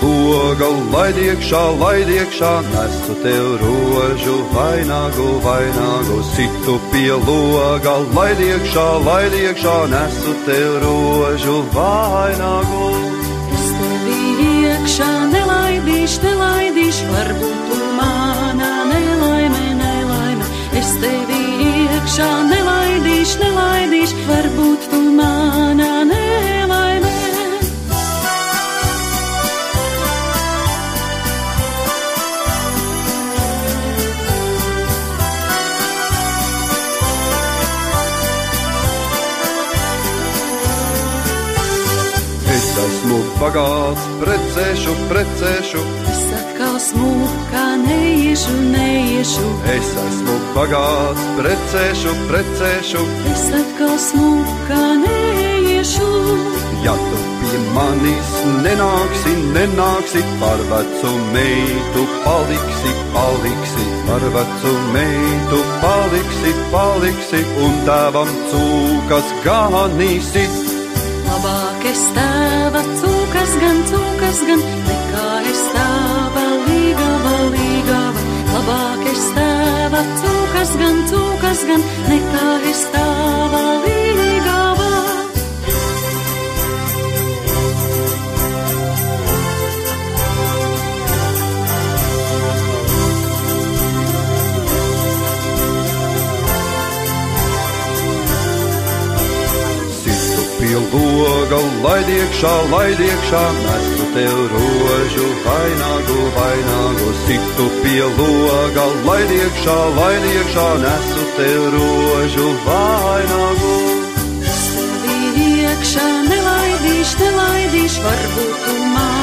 loga, laid iekšā, nesu tev rožu vainagu, situ pie loga, laid iekšā, nesu tev rožu vainagu. Es tevi iekšā nelaidīšu, varbūt tu manā nelaime. Es tevi iekšā nelaidīšu, varbūt tu manā nelaime. Es esmu bagāts, precēšu. Es atkal smukā neiešu. Es esmu bagāts, precēšu. Es atkal smukā neiešu. Ja tu pie manis nenāksi, par vecu meitu paliksi, par vecu meitu paliksi, un tēvam cūkas ganīsi. Labāk es tēva cūkas gan, nekā es tēva līgava. Labāk es tēva cūkas gan, nekā es tēva līgava. Pie loga, laid iekšā, nesu tev rožu vainagu, situ pie loga, laid iekšā, nesu tev rožu vainagu. Es tevi iekšā nelaidīšu, varbūt tu man